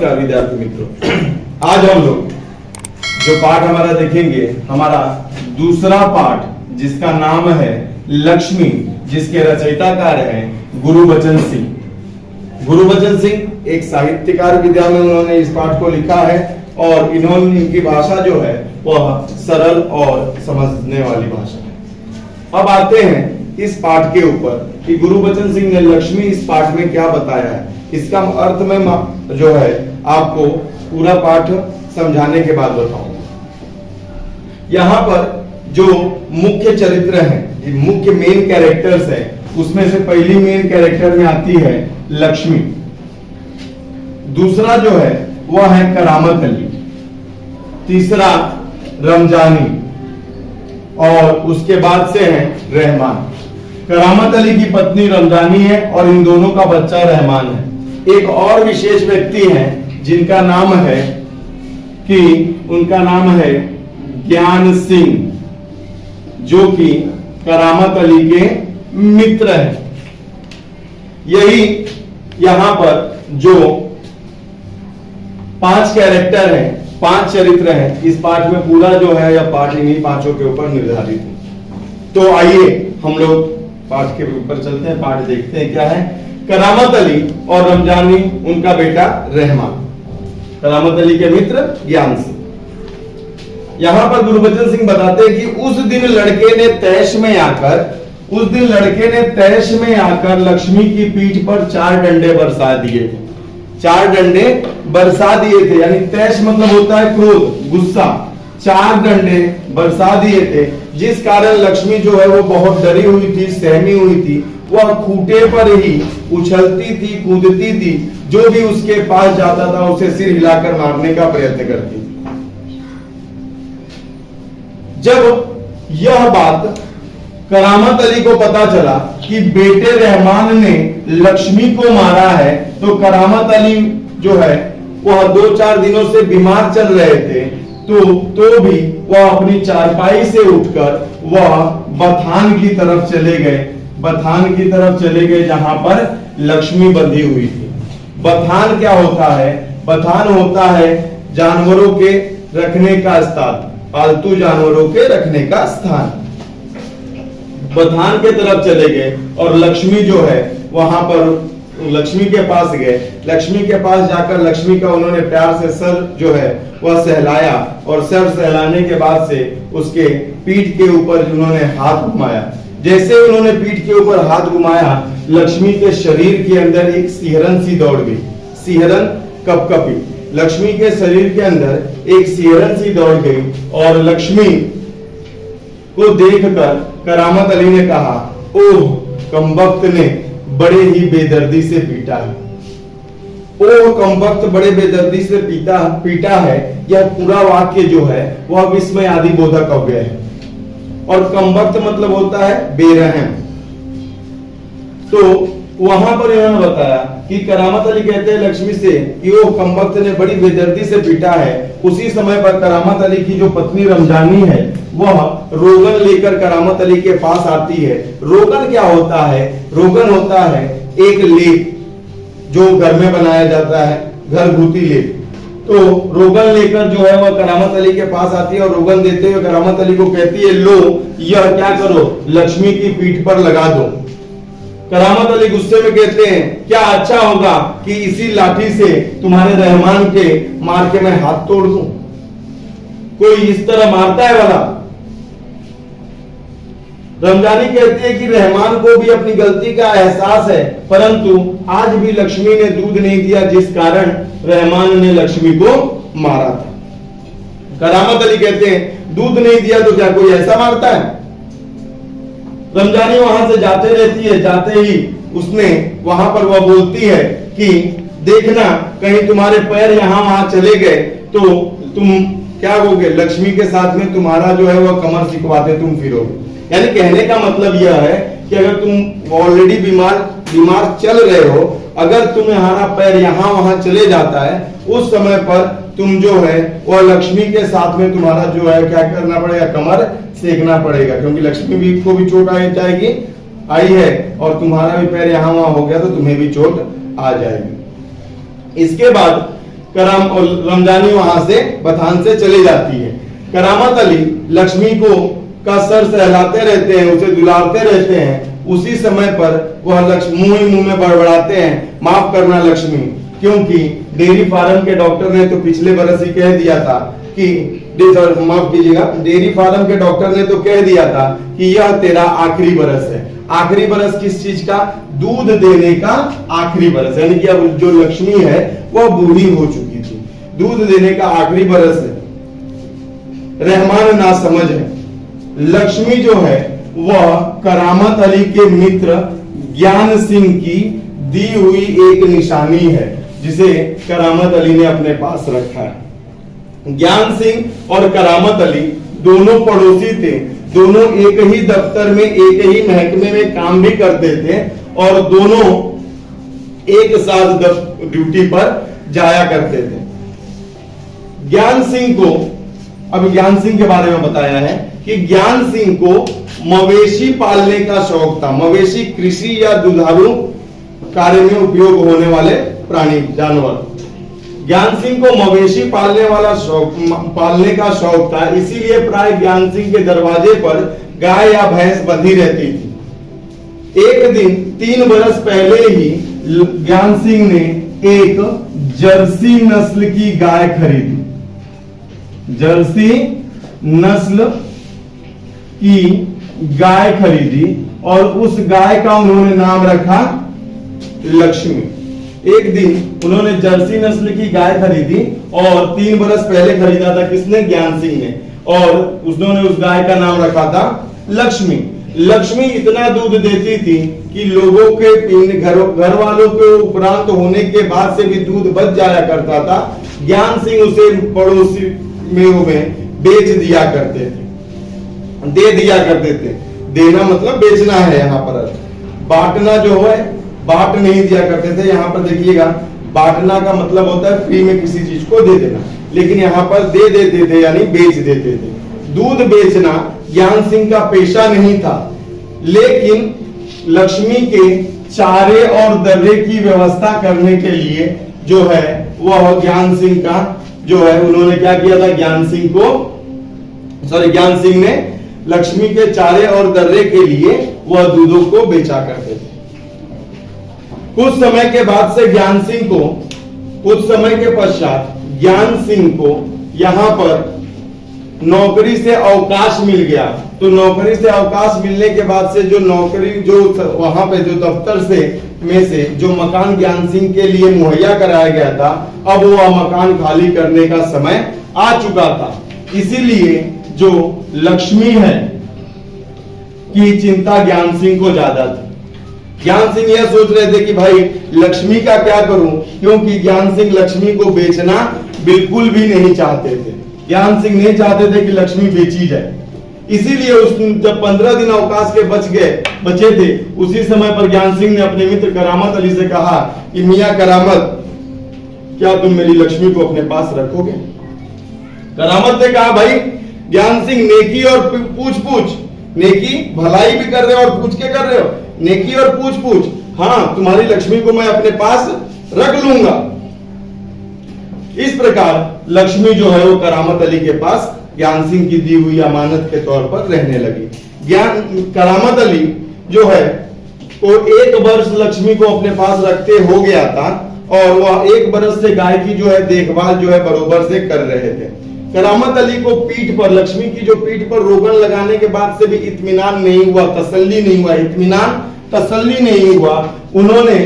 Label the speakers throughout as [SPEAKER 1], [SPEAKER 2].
[SPEAKER 1] नमस्कार विद्यार्थी मित्रों, आज हम लोग जो पाठ हमारा देखेंगे, हमारा दूसरा पाठ जिसका नाम है लक्ष्मी, जिसके रचयिताकार हैं गुरुबचन सिंह। गुरुबचन सिंह एक साहित्यकार विद्या में उन्होंने इस पाठ को लिखा है और इन्होंने इनकी भाषा जो है वह सरल और समझने वाली भाषा है। अब आते हैं इस पाठ के ऊपर कि गुरुबचन सिंह ने लक्ष्मी इस पाठ में क्या बताया है। इसका अर्थ में जो है आपको पूरा पाठ समझाने के बाद बताऊंगा। यहाँ पर जो मुख्य चरित्र हैं, मुख्य मेन कैरेक्टर्स हैं, उसमें से पहली मेन कैरेक्टर में आती है लक्ष्मी। दूसरा जो है वह है करामत अली, तीसरा रमजानी और उसके बाद से है रहमान। करामत अली की पत्नी रमजानी है और इन दोनों का बच्चा रहमान है। एक और विशेष व्यक्ति हैं जिनका नाम है उनका नाम है ज्ञान सिंह, जो कि करामत अली के मित्र हैं। यही यहां पर जो 5 कैरेक्टर हैं, 5 चरित्र हैं, इस पाठ में पूरा जो है यह पाठ इन्हीं 5 के ऊपर निर्धारित है। तो आइए हम लोग पाठ के ऊपर चलते हैं, पाठ देखते हैं क्या है। करामत अली और रमजानी उनका बेटा रहमान, करामत अली के मित्र ज्ञान सिंह। यहां पर गुरुबचन सिंह बताते हैं कि उस दिन लड़के ने तैश में आकर लक्ष्मी की पीठ पर 4 डंडे बरसा दिए थे। 4 डंडे बरसा दिए थे, यानी तैश मतलब होता है क्रोध, गुस्सा। 4 डंडे बरसा दिए थे, जिस कारण लक्ष्मी जो है वो बहुत डरी हुई थी, सहमी हुई थी। वह खूंटे पर ही उछलती थी, कूदती थी, जो भी उसके पास जाता था उसे सिर हिलाकर मारने का प्रयत्न करती थी। जब यह बात करामत अली को पता चला कि बेटे रहमान ने लक्ष्मी को मारा है, तो करामत अली जो है वह 2-4 दिनों से बीमार चल रहे थे, तो भी वह अपनी चारपाई से उठकर वह बथान की तरफ चले गए, जहां पर लक्ष्मी बंधी हुई थी। बथान क्या होता है? बथान होता है जानवरों के रखने का स्थान, पालतू जानवरों के रखने का स्थान। बथान के तरफ चले गए और लक्ष्मी जो है वहां पर लक्ष्मी के पास गए। लक्ष्मी के पास जाकर लक्ष्मी का उन्होंने प्यार से सर जो है वह सहलाया और सर सहलाने के बाद से उसके पीठ के ऊपर उन्होंने हाथ घुमाया। जैसे उन्होंने पीठ के ऊपर हाथ घुमाया, लक्ष्मी के शरीर के अंदर एक सिहरन सी दौड़ गई। सिहरन, कपकपी, लक्ष्मी के शरीर के अंदर एक सिहरन सी दौड़ गई और लक्ष्मी को देखकर करामत अली ने कहा, ओह कमबख्त ने बड़े ही बेदर्दी से पीटा है। ओह कमबख्त बड़े बेदर्दी से पीटा है। यह पूरा वाक्य जो है वह विस्मय आदि बोधक काव्य है। और कमबख्त मतलब होता है बेरहम। तो वहां पर इन्होंने बताया कि करामत अली कहते हैं लक्ष्मी से कि वो कमबख्त ने बड़ी बेदर्दी से पीटा है। उसी समय पर करामत अली की जो पत्नी रमजानी है वह रोगन लेकर करामत अली के पास आती है। रोगन क्या होता है? रोगन होता है एक लेप जो घर में बनाया जाता है, घरगुती लेप। तो रोगन लेकर जो है वह करामत अली के पास आती है और रोगन देते हुए करामत अली को कहती है, लो यह क्या करो, लक्ष्मी की पीठ पर लगा दो। करामत अली गुस्से में कहते हैं, क्या अच्छा होगा कि इसी लाठी से तुम्हारे रहमान के मार के मैं हाथ तोड़ दूं? कोई इस तरह मारता है वाला? रमजानी कहती है कि रहमान को भी अपनी गलती का एहसास है, परंतु आज भी लक्ष्मी ने दूध नहीं दिया, जिस कारण रहमान ने लक्ष्मी को मारा था। करामत अली कहते हैं, दूध नहीं दिया तो क्या कोई ऐसा मारता है? रमजानी वहां से जाते रहती है। जाते ही उसने वहां पर वह बोलती है कि देखना कहीं तुम्हारे पैर यहां वहां चले गए तो तुम क्या होगे, लक्ष्मी के साथ में तुम्हारा जो है वह कमर सिकवाते तुम फिरोगे। यानी कहने का मतलब यह है कि अगर तुम ऑलरेडी बीमार चल रहे हो, अगर तुम्हारा पैर यहां वहां चले जाता है, उस समय पर तुम जो है वह लक्ष्मी के साथ में तुम्हारा जो है क्या करना पड़ेगा, कमर सेकना पड़ेगा, क्योंकि लक्ष्मी भी को भी चोट आई है और तुम्हारा भी पैर यहां वहां हो गया तो तुम्हें भी चोट आ जाएगी। इसके बाद रमजानी वहां से बथान से चली जाती है। करामत अली लक्ष्मी को का सर सहलाते रहते हैं, उसे दुलारते रहते हैं। उसी समय पर वह मुंह में बड़बड़ाते हैं, माफ करना लक्ष्मी, क्योंकि डेयरी फार्म के डॉक्टर ने तो पिछले बरस ही कह दिया था कि माफ कीजिएगा, डेयरी फार्म के डॉक्टर ने तो कह दिया था कि यह तेरा आखिरी बरस है। आखिरी बरस किस चीज का? दूध देने का आखिरी बरस, यानी कि अब जो लक्ष्मी है वह बूढ़ी हो चुकी थी, दूध देने का आखिरी बरस है। रहमान ना समझ है। लक्ष्मी जो है वह करामत अली के मित्र ज्ञान सिंह की दी हुई एक निशानी है, जिसे करामत अली ने अपने पास रखा है। ज्ञान सिंह और करामत अली दोनों पड़ोसी थे, दोनों एक ही दफ्तर में, एक ही महकमे में काम भी करते थे और दोनों एक साथ ड्यूटी पर जाया करते थे। ज्ञान सिंह को, अब ज्ञान सिंह के बारे में बताया है कि ज्ञान सिंह को मवेशी पालने का शौक था। मवेशी कृषि या दुधारू कार्य में उपयोग होने वाले प्राणी, जानवर। ज्ञान सिंह को मवेशी पालने का शौक था, इसीलिए प्राय ज्ञान सिंह के दरवाजे पर गाय या भैंस बंधी रहती थी। एक दिन 3 बरस पहले ही ज्ञान सिंह ने एक जर्सी नस्ल की गाय खरीदी। जर्सी नस्ल की गाय खरीदी और उस गाय का उन्होंने नाम रखा लक्ष्मी। एक दिन उन्होंने जर्सी नस्ल की गाय खरीदी और 3 बरस पहले खरीदा था, किसने? ज्ञान सिंह ने, और उन्होंने उस गाय का नाम रखा था लक्ष्मी। लक्ष्मी इतना दूध देती थी कि लोगों के घर वालों के उपरांत होने के बाद से भी दूध बच जाया करता था। ज्ञान सिंह उसे पड़ोसी में बेच दिया करते थे, दे दिया करते थे। देना मतलब बेचना है, यहाँ पर बांटना जो है, बांट नहीं दिया करते थे। यहाँ पर देखिएगा, बांटना का मतलब होता है फ्री में किसी चीज को दे देना, लेकिन यहाँ पर दे देते थे, यानी बेच देते थे। दूध बेचना ज्ञान सिंह का पेशा नहीं था, लेकिन लक्ष्मी के चारे और दर्रे की व्यवस्था करने के लिए जो है वह ज्ञान सिंह का जो है, उन्होंने क्या किया था? ज्ञान सिंह ने लक्ष्मी के चारे और दर्रे के लिए वह दूधों को बेचा करते थे। कुछ समय के बाद से कुछ समय के पश्चात ज्ञान सिंह को यहाँ पर नौकरी से अवकाश मिल गया। तो नौकरी से अवकाश मिलने के बाद से जो नौकरी, जो वहां पे जो दफ्तर से जो मकान ज्ञान सिंह के लिए मुहैया कराया गया था, अब वह मकान खाली करने का समय आ चुका था। इसीलिए जो लक्ष्मी है की चिंता ज्ञान सिंह को ज्यादा थी। ज्ञान सिंह यह सोच रहे थे कि भाई लक्ष्मी का क्या करूं, क्योंकि ज्ञान सिंह लक्ष्मी को बेचना बिल्कुल भी नहीं चाहते थे। ज्ञान सिंह नहीं चाहते थे कि लक्ष्मी बेची जाए। इसीलिए जब 15 दिन अवकाश के बचे थे, उसी समय पर ज्ञान सिंह ने अपने मित्र करामत अली से कहा कि मियां करामत, क्या तुम मेरी लक्ष्मी को अपने पास रखोगे? करामत ने कहा, भाई ज्ञान सिंह, नेकी और पूछ, नेकी भलाई भी कर रहे हो और पूछ के कर रहे हो, नेकी और पूछ। हाँ, तुम्हारी लक्ष्मी को मैं अपने पास रख लूंगा। इस प्रकार लक्ष्मी जो है वो करामत अली के पास ज्ञान सिंह की दी हुई अमानत के तौर पर रहने लगी। करामत अली जो है वो 1 वर्ष लक्ष्मी को अपने पास रखते हो गया था और वह 1 बरस से गाय की जो है देखभाल जो है बरोबर से कर रहे थे। करामत अली को पीठ पर, लक्ष्मी की जो पीठ पर रोगन लगाने के बाद से भी इत्मीनान नहीं हुआ, तसल्ली नहीं हुआ। उन्होंने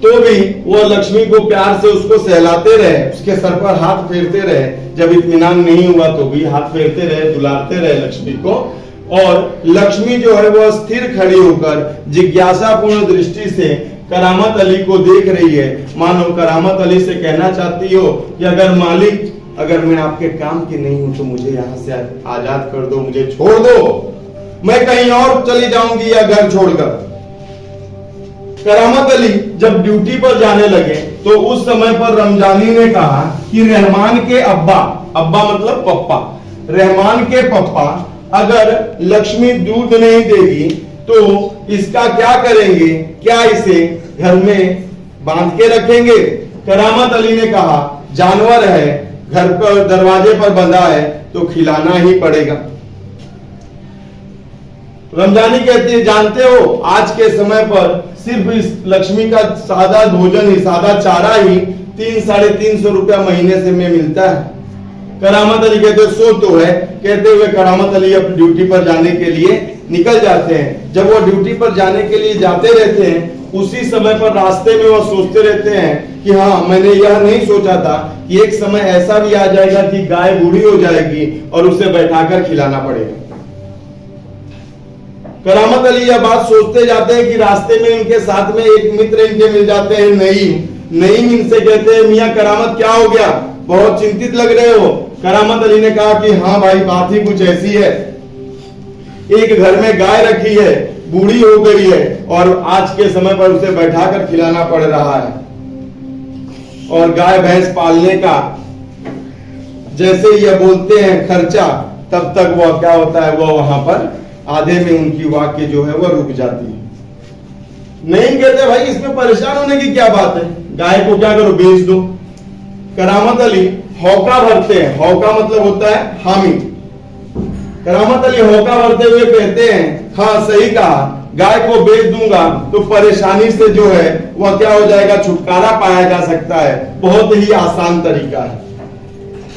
[SPEAKER 1] तो भी वो लक्ष्मी को प्यार से उसको सहलाते रहे, उसके सर पर हाथ फेरते रहे। जब इत्मीनान नहीं हुआ तो भी हाथ फेरते रहे, दुलारते रहे लक्ष्मी को। और लक्ष्मी जो है वो स्थिर खड़ी होकर जिज्ञासापूर्ण दृष्टि से करामत अली को देख रही है, मानो करामत अली से कहना चाहती हो कि अगर मालिक, अगर मैं आपके काम की नहीं हूं तो मुझे यहाँ से आजाद कर दो, मुझे छोड़ दो, मैं कहीं और चली जाऊंगी या घर छोड़कर। करामत अली जब ड्यूटी पर जाने लगे तो उस समय पर रमजानी ने कहा कि रहमान के अब्बा मतलब पप्पा, रहमान के पप्पा अगर लक्ष्मी दूध नहीं देगी तो इसका क्या करेंगे? क्या इसे घर में बांध के रखेंगे? करामत अली ने कहा जानवर है, घर पर दरवाजे पर बंधा है तो खिलाना ही पड़ेगा। रमजानी कहती है जानते हो आज के समय पर सिर्फ इस लक्ष्मी का सादा भोजन ही, सादा चारा ही 300-350 रुपया महीने से में मिलता है। करामत अली कहते सो तो है, कहते हुए करामत अली अपनी ड्यूटी पर जाने के लिए निकल जाते हैं। जब वो ड्यूटी पर जाने के लिए जाते रहते हैं उसी समय पर रास्ते में वो सोचते रहते हैं कि हाँ मैंने यह नहीं सोचा था कि एक समय ऐसा भी आ जाएगा कि गाय बूढ़ी हो जाएगी और उसे बैठाकर खिलाना पड़ेगा। करामत अली यह बात सोचते जाते हैं कि रास्ते में इनके साथ में एक मित्र इनके मिल जाते हैं नईम इनसे कहते हैं मियां करामत क्या हो गया, बहुत चिंतित लग रहे हो। करामत अली ने कहा कि हाँ भाई बात ही कुछ ऐसी है, एक घर में गाय रखी है, बूढ़ी हो गई है और आज के समय पर उसे बैठाकर खिलाना पड़ रहा है। और गाय भैंस पालने का जैसे ये बोलते हैं खर्चा, तब तक वो क्या होता है, वो वहां पर आधे में उनकी वाक्य जो है वो रुक जाती है। नहीं कहते भाई इसमें परेशान होने की क्या बात है, गाय को क्या करो बेच दो। करामत अली हौका भरते हैं, हौका मतलब होता है हामी। करामत अली हौका भरते हुए कहते हैं हाँ सही कहा, गाय को बेच दूंगा तो परेशानी से जो है वह क्या हो जाएगा, छुटकारा पाया जा सकता है, बहुत ही आसान तरीका है।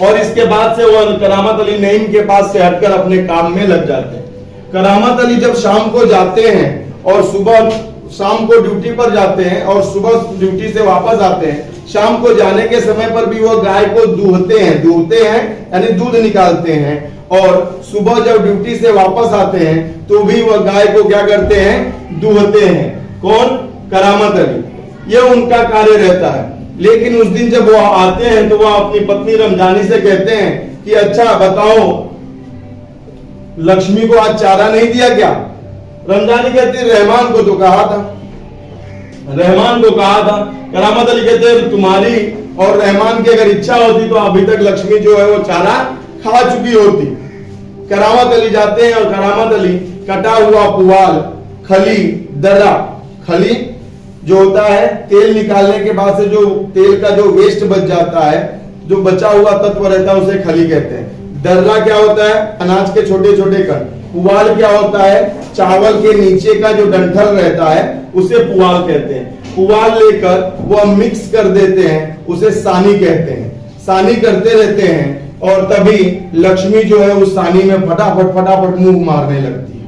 [SPEAKER 1] और इसके बाद से वह करामत अली नईम के पास से हटकर अपने काम में लग जाते हैं। करामत अली जब शाम को जाते हैं और सुबह शाम को ड्यूटी पर जाते हैं और सुबह ड्यूटी से वापस आते हैं, शाम को जाने के समय पर भी वो गाय को दूहते हैं यानी दूध निकालते हैं। और सुबह जब ड्यूटी से वापस आते हैं तो भी वह गाय को क्या करते हैं, दूहते हैं। कौन, करामत अली, ये उनका कार्य रहता है। लेकिन उस दिन जब वो आते हैं तो वह अपनी पत्नी रमजानी से कहते हैं कि अच्छा बताओ लक्ष्मी को आज चारा नहीं दिया क्या। रमजानी कहती रहमान को तो कहा था, रहमान को कहा था। करामत अली कहते हैं तुम्हारी और रहमान की अगर इच्छा होती तो अभी तक लक्ष्मी जो है वो चारा खा चुकी होती। करामत अली जाते हैं और करामत अली कटा हुआ पुआल, खली, दर्रा, खली जो होता है तेल निकालने के बाद से जो तेल का जो वेस्ट बच जाता है, जो बचा हुआ तत्व रहता है उसे खली कहते हैं। दर्रा क्या होता है, अनाज के छोटे छोटे कण। पुआल क्या होता है, चावल के नीचे का जो डंठल रहता है उसे पुआल कहते हैं। पुआल लेकर वह मिक्स कर देते हैं, उसे सानी कहते हैं। सानी करते रहते हैं और तभी लक्ष्मी जो है उस सानी में फटाफट मुंह मारने लगती है।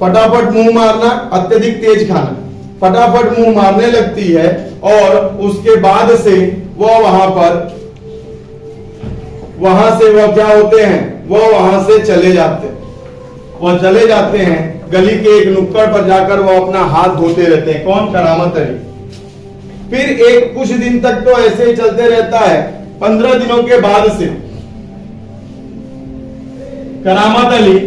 [SPEAKER 1] फटाफट मुंह मारना, अत्यधिक तेज खाना, फटाफट मुंह मारने लगती है। और उसके बाद से वहां से वह क्या होते हैं, वह वहां से चले जाते हैं गली के एक नुक्कड़ पर जाकर वो अपना हाथ धोते रहते हैं। कौन, करामत अली। फिर एक कुछ दिन तक तो ऐसे ही चलते रहता है। 15 दिनों के बाद से करामत अली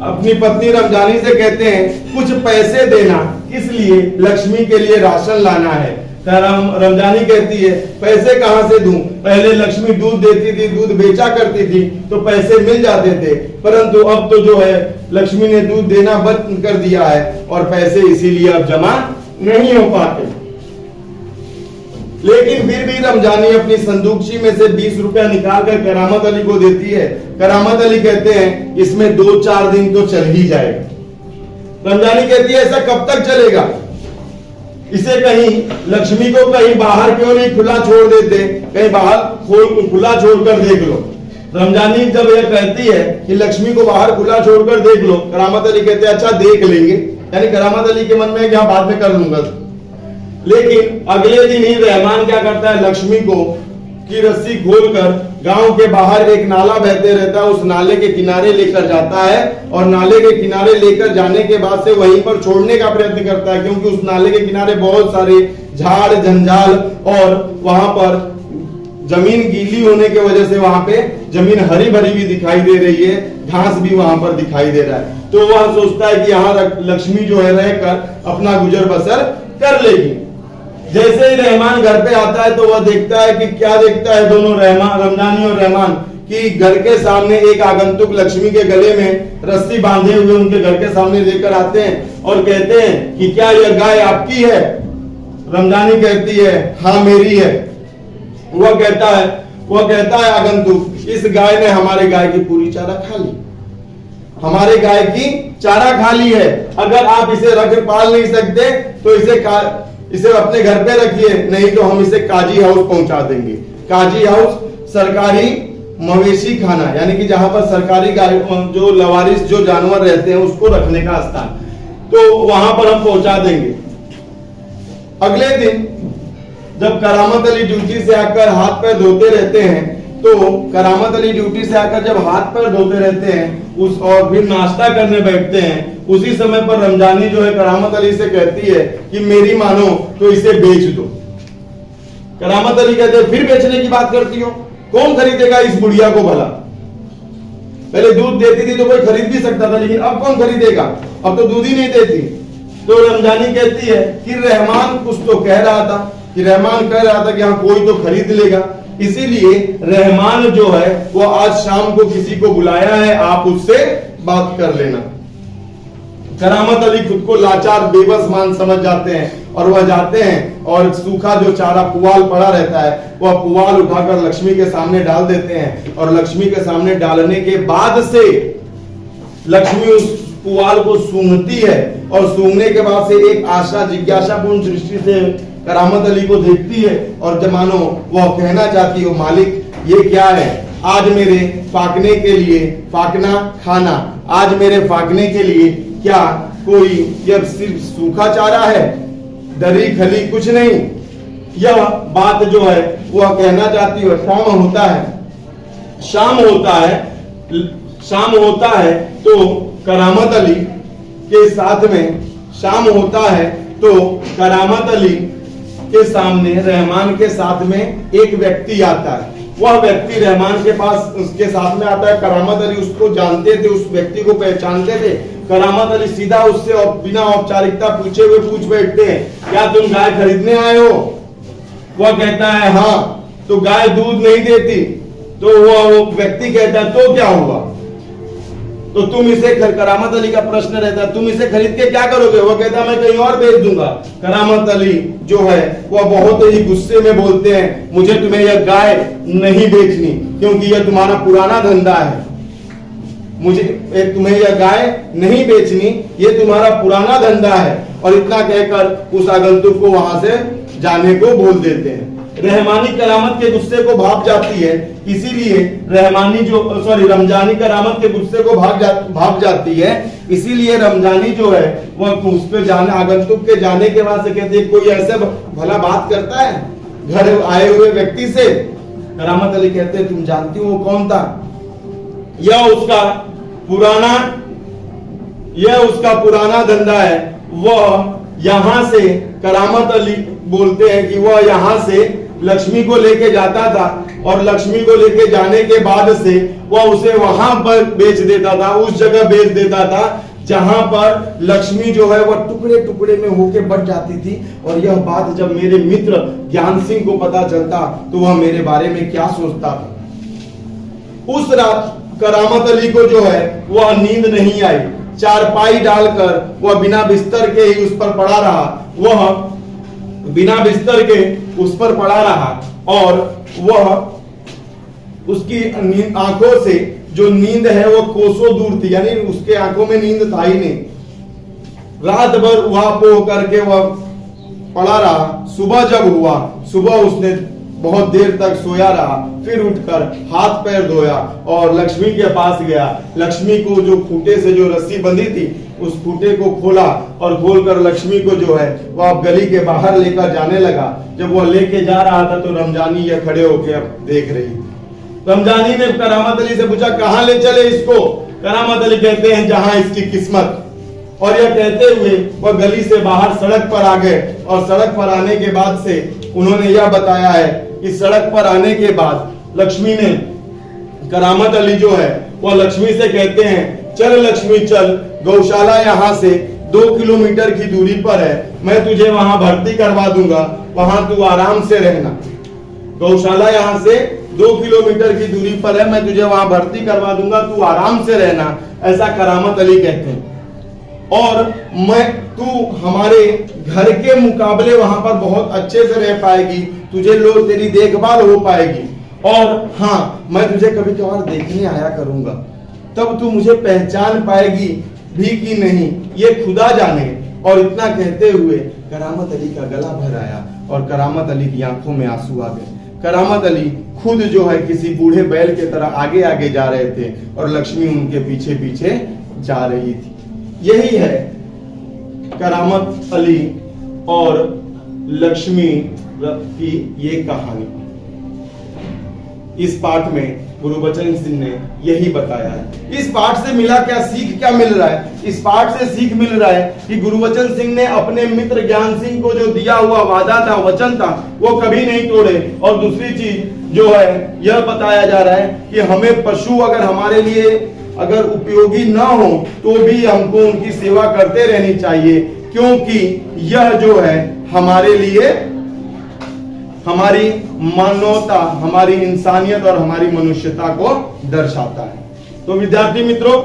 [SPEAKER 1] अपनी पत्नी रमजानी से कहते हैं कुछ पैसे देना, किस लिए, लक्ष्मी के लिए राशन लाना है। रमजानी कहती है पैसे कहां से दूं, पहले लक्ष्मी दूध देती थी, दूध बेचा करती थी तो पैसे मिल जाते थे, परंतु अब तो जो है लक्ष्मी ने दूध देना बंद कर दिया है और पैसे इसीलिए अब जमा नहीं हो पाते। लेकिन फिर भी रमजानी अपनी संदूकची में से 20 रुपया निकाल कर करामत अली को देती है। करामत अली कहते हैं इसमें 2-4 दिन तो चल ही जाएगा। रमजानी कहती है ऐसा कब तक चलेगा, इसे कहीं लक्ष्मी को कहीं बाहर क्यों नहीं खुला छोड़ देते, कहीं बाहर खुला छोड़कर देख लो। रमजानी जब यह कहती है कि लक्ष्मी को बाहर खुला छोड़कर देख लो, करामत अली कहते हैं अच्छा देख लेंगे, यानी करामत अली के मन में क्या बाद में कर लूंगा। लेकिन अगले दिन ही रहमान क्या करता है, लक्ष्मी को की रस्सी खोलकर गांव के बाहर एक नाला बहते रहता है, उस नाले के किनारे लेकर जाता है और नाले के किनारे लेकर जाने के बाद से वहीं पर छोड़ने का प्रयत्न करता है, क्योंकि उस नाले के किनारे बहुत सारे झाड़ जंजाल और वहां पर जमीन गीली होने की वजह से वहां पे जमीन हरी भरी भी दिखाई दे रही है, घास भी वहां पर दिखाई दे रहा है। तो वह सोचता है कि यहाँ लक्ष्मी जो है रहकर अपना गुजर बसर कर लेगी। जैसे ही रहमान घर पे आता है तो वह देखता है कि क्या देखता है, दोनों रमजानी और रहमान कि घर के सामने एक आगंतुक लक्ष्मी के गले में रस्सी बांधे हुए उनके घर के सामने लेकर आते हैं और कहते हैं कि क्या यह गाय आपकी है। रमजानी कहती है हाँ मेरी है। वह कहता है आगंतुक, इस गाय ने हमारे गाय की पूरी चारा खा ली, हमारे गाय की चारा खा ली है। अगर आप इसे रख पाल नहीं सकते तो इसे अपने घर पे रखिए, नहीं तो हम इसे काजी हाउस पहुंचा देंगे। काजी हाउस सरकारी मवेशी खाना, यानी कि जहां पर सरकारी गाय जो लवारिस जो जानवर रहते हैं उसको रखने का स्थान, तो वहां पर हम पहुंचा देंगे। अगले दिन जब करामत अली ड्यूटी से आकर हाथ पैर धोते रहते हैं, तो करामत अली ड्यूटी से आकर जब हाथ पैर धोते रहते हैं और फिर नाश्ता करने बैठते हैं, उसी समय पर रमजानी जो है करामत अली से कहती है कि मेरी मानो तो इसे बेच दो। करामत अली कहते हैं फिर बेचने की बात करती हो, कौन खरीदेगा इस बुढ़िया को भला? पहले दूध देती थी तो कोई खरीद भी सकता था, लेकिन अब कौन खरीदेगा? अब तो दूध ही नहीं देती। तो रमजानी कहती है कि रहमान कुछ तो कह रहा था, कि रहमान कह रहा था कि हाँ कोई तो खरीद लेगा, इसीलिए रहमान जो है वो आज शाम को किसी को बुलाया है, आप उससे बात कर लेना। करामत अली खुद को लाचार बेबस मान समझ जाते हैं और वह जाते हैं और सूखा जो चारा पुआल पड़ा रहता है वह पुआल उठाकर लक्ष्मी के सामने डाल देते हैं, और लक्ष्मी के सामने डालने के बाद से लक्ष्मी उस पुआल को सूंघती है, और सूंघने के बाद से एक आशा जिज्ञासापूर्ण दृष्टि से करामत अली को देखती है, और जब मानो वह कहना चाहती हो मालिक ये क्या है, आज मेरे फाकने के लिए फाकना खाना, आज मेरे फाकने के लिए क्या कोई यह सिर्फ सूखा चारा है, दरी खली कुछ नहीं। यह बात जो है वह कहना चाहती हो। शाम होता है तो करामत अली के साथ में शाम होता है तो करामत अली के सामने रहमान के साथ में एक व्यक्ति आता है। वह व्यक्ति रहमान के पास उसके साथ में आता है। करामत अली उसको जानते थे, उस व्यक्ति को पहचानते थे। करामत अली सीधा उससे और बिना औपचारिकता पूछे हुए पूछ बैठते हैं, क्या तुम गाय खरीदने आए हो? वह कहता है हाँ। तो गाय दूध नहीं देती, तो वो व्यक्ति कहता है तो क्या हुआ? तो तुम इसे करामत अली का प्रश्न रहता है, तुम इसे खरीद के क्या करोगे? वो कहता है मैं कहीं और बेच दूंगा। करामत अली जो है वह बहुत ही गुस्से में बोलते हैं, मुझे तुम्हें यह गाय नहीं बेचनी, क्योंकि यह तुम्हारा पुराना धंधा है। मुझे तुम्हें यह गाय नहीं बेचनी, ये तुम्हारा पुराना धंधा है। और इतना कहकर उस आगंतुक को वहां से जाने को बोल देते हैं। रहमानी करामत के गुस्से को भाग जाती है, इसीलिए रमजानी करामत के गुस्से को भाग जाती है, इसीलिए रमजानी जो है वह उस पे जाने आगंतुक के जाने के बाद से कहती है कोई ऐसे भला बात करता है घर आए हुए व्यक्ति से? करामत अली कहते हैं तुम जानती हो वो कौन था? यह उसका पुराना धंधा है। वह यहां से करामत अली बोलते हैं कि वह यहां से लक्ष्मी को लेके जाता था, और लक्ष्मी को लेके जाने के बाद से वह उसे वहां पर बेच देता था, उस जगह बेच देता था जहां पर लक्ष्मी जो है वह टुकड़े टुकड़े में होके बढ़ जाती थी। और यह बात जब मेरे मित्र ज्ञान सिंह को पता चलता तो वह मेरे बारे में क्या सोचता था। उस रात करामत अली को जो है वह नींद नहीं आई। चारपाई डालकर वह बिना बिस्तर के ही उस पर पड़ा रहा। वह बिना बिस्तर के उस पर पड़ा रहा, और वह उसकी आंखों से जो नींद है वो कोसों दूर थी, यानी उसके आंखों में नींद था ही नहीं। रात भर वहां पो करके वह पड़ा रहा। सुबह जब हुआ, सुबह उसने बहुत देर तक सोया रहा, फिर उठकर हाथ पैर धोया और लक्ष्मी के पास गया। लक्ष्मी को जो खूंटे से जो रस्सी बंधी थी उस खूंटे को खोला, और खोलकर लक्ष्मी को जो है वह गली के बाहर लेकर जाने लगा। जब वह लेके जा रहा था तो रमजानी यह खड़े होकर अब देख रही थी। रमजानी ने करामत अली से पूछा कहां ले चले इसको? करामत अली कहते हैं जहां इसकी किस्मत। और यह कहते हुए वह गली से बाहर सड़क पर आ गए, और सड़क पर आने के बाद से उन्होंने यह बताया है कि सड़क पर आने के बाद लक्ष्मी ने, करामत अली जो है वह लक्ष्मी से कहते हैं चल लक्ष्मी चल, गौशाला यहाँ से 2 किलोमीटर की दूरी पर है, मैं तुझे वहां भर्ती करवा दूंगा, वहां तू आराम से रहना। गौशाला यहाँ से 2 किलोमीटर की दूरी पर है, मैं तुझे वहां भर्ती करवा दूंगा, तू आराम से रहना, ऐसा करामत अली कहते हैं। और तू हमारे घर के मुकाबले वहां पर बहुत अच्छे से रह पाएगी, तुझे लोग तेरी देखभाल हो पाएगी, और हाँ, मैं तुझे कभी कभार देखने आया करूंगा, तब तू मुझे पहचान पाएगी भी कि नहीं, ये खुदा जाने। और इतना कहते हुए करामत अली का गला भर आया और करामत अली की आंखों में आंसू आ गए। करामत अली खुद जो है किसी बूढ़े बैल के तरह आगे आगे जा रहे थे और लक्ष्मी उनके पीछे पीछे जा रही थी। यही है करामत अली और लक्ष्मी की ये कहानी। इस पाठ में गुरुबचन सिंह ने यही बताया है। इस पाठ से मिला क्या, सीख क्या मिल रहा है? इस पाठ से सीख मिल रहा है कि गुरुबचन सिंह ने अपने मित्र ज्ञान सिंह को जो दिया हुआ वादा था, वचन था, वो कभी नहीं तोड़े। और दूसरी चीज जो है यह बताया जा रहा है कि हमें पशु अगर हमारे लिए अगर उपयोगी ना हो तो भी हमको उनकी सेवा करते रहनी चाहिए, क्योंकि यह जो है हमारे लिए हमारी मानवता, हमारी इंसानियत और हमारी मनुष्यता को दर्शाता है। तो विद्यार्थी मित्रों,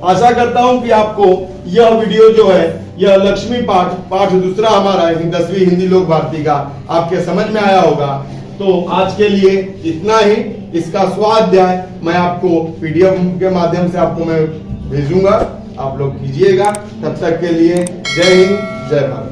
[SPEAKER 1] आशा करता हूं कि आपको यह वीडियो जो है, यह लक्ष्मी पाठ दूसरा हमारा 10वीं हिंदी लोक भारती का आपके समझ में आया होगा। तो आज के लिए इतना ही। इसका स्वाध्याय मैं आपको पीडीएफ के माध्यम से आपको मैं भेजूंगा, आप लोग कीजिएगा। तब तक के लिए जय हिंद, जय भारत।